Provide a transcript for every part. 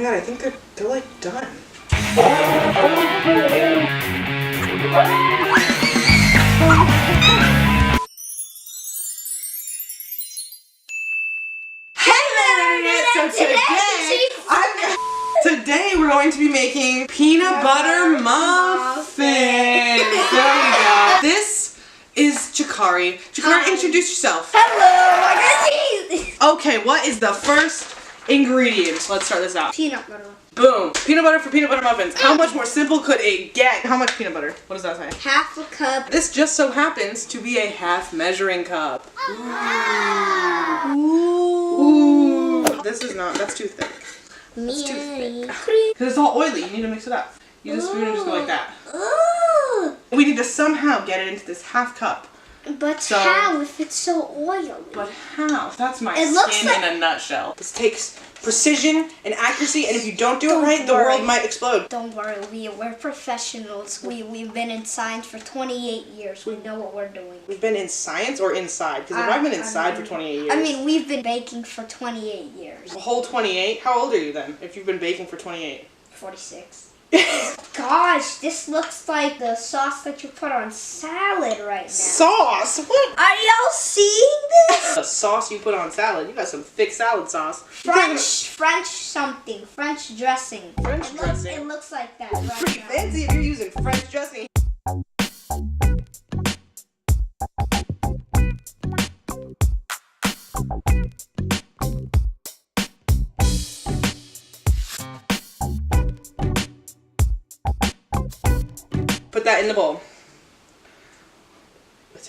god, I think they're like done. Today we're going to be making peanut butter muffins. There we go. This is Jakari. Jakari, introduce yourself. Hello, Okay, what is the first ingredient? Let's start this out. peanut butter. Boom. Peanut butter for peanut butter muffins. How much more simple could it get? How much peanut butter? What does that say? Half a cup. This just so happens to be a half measuring cup. Ooh. This is not, that's too thick. That's too thick. Because it's all oily. You need to mix it up. Use a spoon and just go like that. Ooh. We need to somehow get it into this half cup. But how if it's so oily? But how? That's my It looks skin like- in a nutshell. This takes precision and accuracy, and if you don't do it right, the world might explode. Don't worry, we're professionals. We've been in science for 28 years. We know what we're doing. We've been in science or inside? Because if I've been inside for 28 years. I mean, we've been baking for 28 years. A whole 28? How old are you then, if you've been baking for 28? 46. Gosh, this looks like the sauce that you put on salad right now. Sauce? What? Are y'all seeing this? The sauce you put on salad. You got some thick salad sauce. French something. French dressing. French dressing? It looks like that right Pretty now. fancy if you're using French dressing. Put that in the bowl.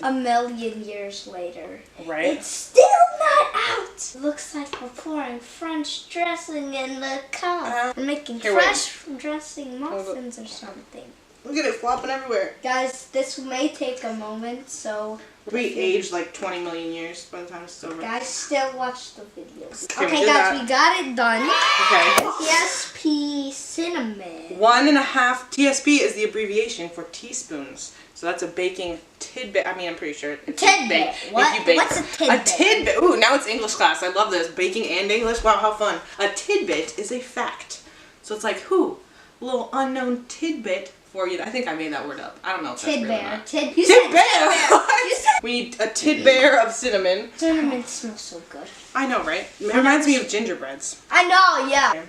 A million years later. Right? It's still not out. Looks like we're pouring French dressing in the cup. We're making fresh dressing muffins or something. Look at it flopping everywhere. Guys, this may take a moment, so... We aged like 20 million years by the time it's over. Guys, still watch the videos. Okay, Okay, guys, we got it done. Okay. tbsp cinnamon. 1.5 TSP is the abbreviation for teaspoons. So that's a baking tidbit. I mean, I'm pretty sure it's Tidbit. What? If you bake. What's a tidbit? A tidbit. Ooh, now it's English class. I love this. Baking and English. Wow, how fun. A tidbit is a fact. So it's like, a little unknown tidbit for you. I think I made that word up. I don't know if that's real or not. You said Tidbear. tidbear. We need a tidbear of cinnamon. Cinnamon smells so good. I know, right? It reminds me of gingerbreads. I know, yeah.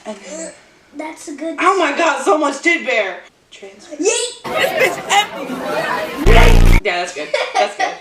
And then, That's a good. oh my god, so much tidbear. Transfer. Yeet. Yeah, that's good. That's good.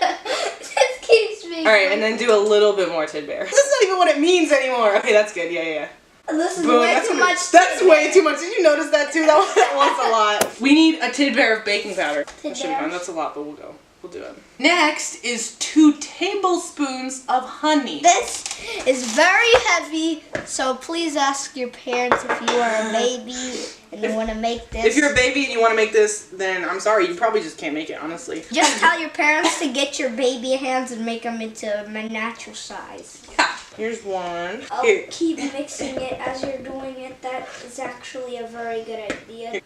This keeps me. Alright, and then do a little bit more tidbear. This is not even what it means anymore. Okay, that's good. Yeah. This is Boom, way that's too much. That's way too much. Did you notice that too? That was a lot. We need a tidbear of baking powder. That should be fine. That's a lot, but we'll go. We'll do it. Next is 2 tablespoons of honey. This is very heavy, so please ask your parents if you are a baby and you want to make this. If you're a baby and you want to make this, then I'm sorry, you probably just can't make it, honestly. Just tell your parents to get your baby hands and make them into a natural size. Yeah. Here's one. I'll Here. keep mixing it as you're doing it. That is actually a very good idea. Here.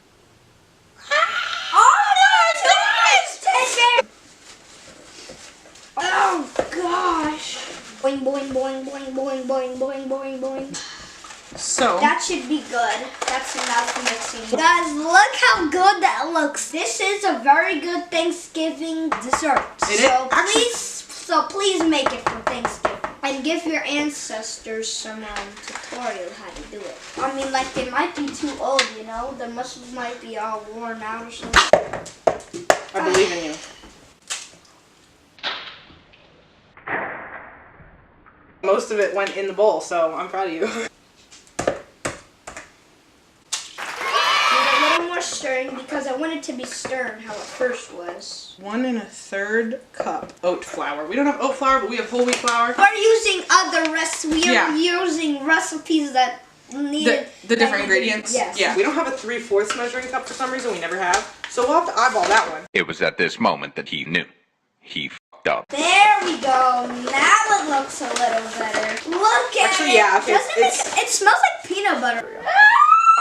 Oh no, it's good! Oh gosh! Boing, boing, boing, boing, boing, boing, boing, boing, boing. So. That should be good. That's enough mixing. Guys, look how good that looks. This is a very good Thanksgiving dessert. So please make it for Thanksgiving. And give your ancestors some tutorial how to do it. I mean, like, they might be too old, you know? Their muscles might be all worn out or something. I believe in you. Most of it went in the bowl, so I'm proud of you. A little more stirring because I want it to be stirred how it first was. 1 1/3 cup oat flour. We don't have oat flour, but we have whole wheat flour. We're using other recipes. We're using recipes that need the different ingredients. Yes. Yeah. We don't have a 3/4 measuring cup for some reason. We never have. So we'll have to eyeball that one. It was at this moment that he knew. He f***ed up. There we go. Now it looks a little better. Look at Actually, it. yeah. Okay. Doesn't it smells like peanut butter.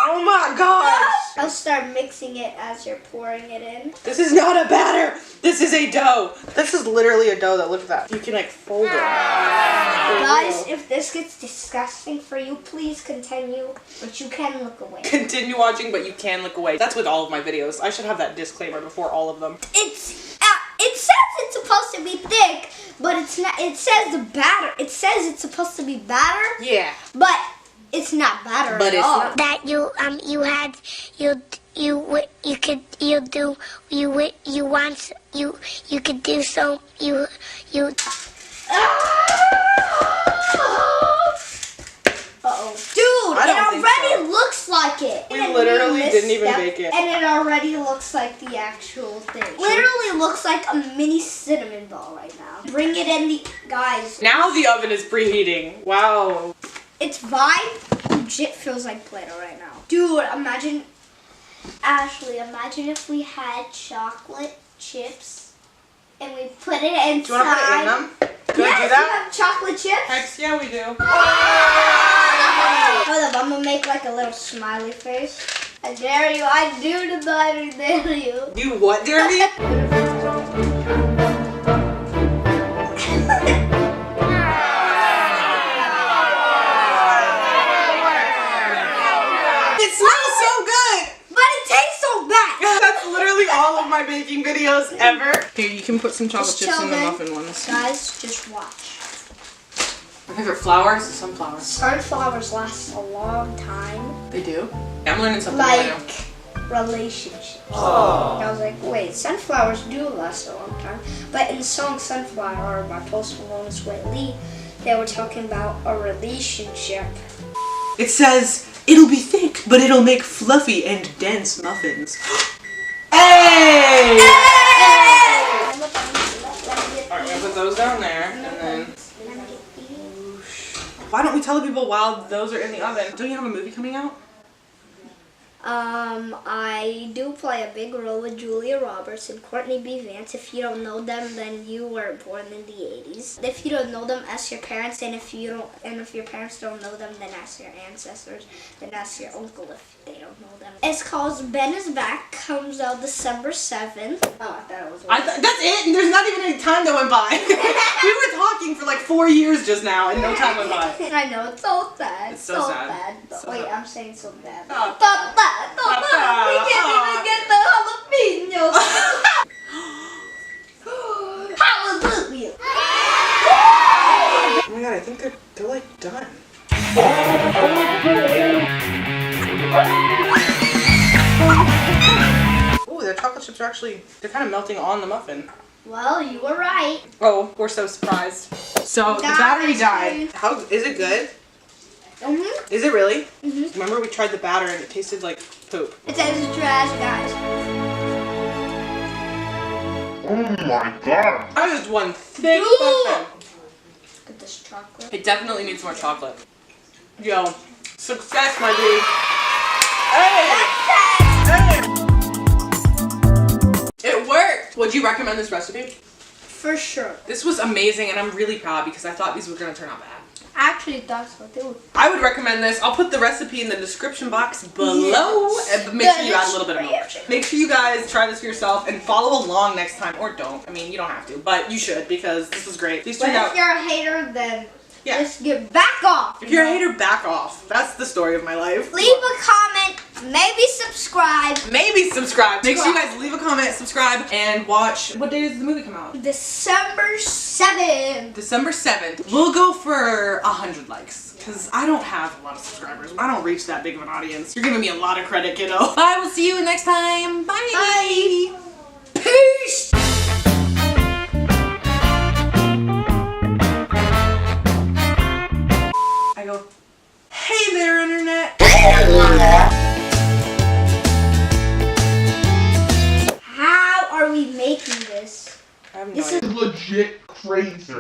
Oh my gosh. I'll start mixing it as you're pouring it in. This is not a batter. This is a dough. This is literally a dough that, look at that. You can like fold it. Guys, if this gets disgusting for you, please continue, but you can look away. Continue watching, but you can look away. That's with all of my videos. I should have that disclaimer before all of them. It says it's supposed to be thick, but it's not. It says the batter. It says it's supposed to be batter. Yeah. But it's not batter at all. Not. That you could do so Uh-oh. Dude, it already looks like it. We literally didn't even bake it. And it already looks like the actual thing. Literally looks like a mini cinnamon ball right now. Bring it in the, guys. Now the oven is preheating. Wow. It's vibe. Legit feels like Play-Doh right now. Dude, imagine, Ashley, imagine if we had chocolate chips and we put it inside. Do you want to put it in them? Can we do You that? have chocolate chips? Heck yeah, we do. Hold up, I'm gonna make like a little smiley face. I dare you, I do tonight, I dare you. You what, dare me? It smells so good! But it tastes so bad. That's literally all of my baking videos ever. Here, you can put some chocolate chips in the children. muffin ones. Guys, just watch. My favorite flowers is sunflowers. Sunflowers last a long time. They do? I'm learning something right now. Like relationships. Oh. I was like, wait, sunflowers do last a long time. But in the song Sunflower by Post Malone and Sweat Lee, they were talking about a relationship. It says, it'll be thick, but it'll make fluffy and dense muffins. Hey! Hey! Alright, I'm gonna put those down there, and then... Why don't we tell the people while those are in the oven? Don't you have a movie coming out? I do play a big role with Julia Roberts and Courtney B. Vance. If you don't know them, then you were born in the 80s. If you don't know them, ask your parents, and if your parents don't know them, then ask your ancestors, then ask your uncle if they don't know them. It's called Ben is Back, comes out December 7th. Oh, I thought it was That's it? And there's not even any time that went by. We were talking for like 4 years just now, and no time went by. I know, it's so sad. It's so sad. But So wait, sad. I'm saying so bad. Oh. We can't even get the jalapenos. Hallelujah. Oh my god, I think they're like done. Ooh, their chocolate chips are they're kind of melting on the muffin. Well, you were right. Oh, we're so surprised. So the battery died. How is it good? Mm-hmm. Is it really? Mm-hmm. Remember we tried the batter and it tasted like poop. It says trash, guys. Oh my god. That is one thick Ooh. muffin. Look at this chocolate. It definitely needs more chocolate. Yo, success, my dude. Hey! Hey! It worked! Would you recommend this recipe? For sure. This was amazing and I'm really proud because I thought these were going to turn out bad. I actually thought so too. I would recommend this. I'll put the recipe in the description box below. Yes. And make sure you add a little bit of milk. Make sure you guys try this for yourself and follow along next time. Or don't. I mean, you don't have to. But you should because this was great. These But turned out... if you're a hater, then Yeah. just get back off. If you're a hater, back off. That's the story of my life. Leave a comment. Maybe subscribe. Maybe subscribe. Make sure you guys leave a comment, subscribe, and watch. What day does the movie come out? December 7th. December 7th. We'll go for 100 likes. Because I don't have a lot of subscribers. I don't reach that big of an audience. You're giving me a lot of credit, kiddo. Bye. We'll see you next time. Bye. Bye. Peace. I go, hey there, internet. How are we making this? I have no This idea. is Legit crazy.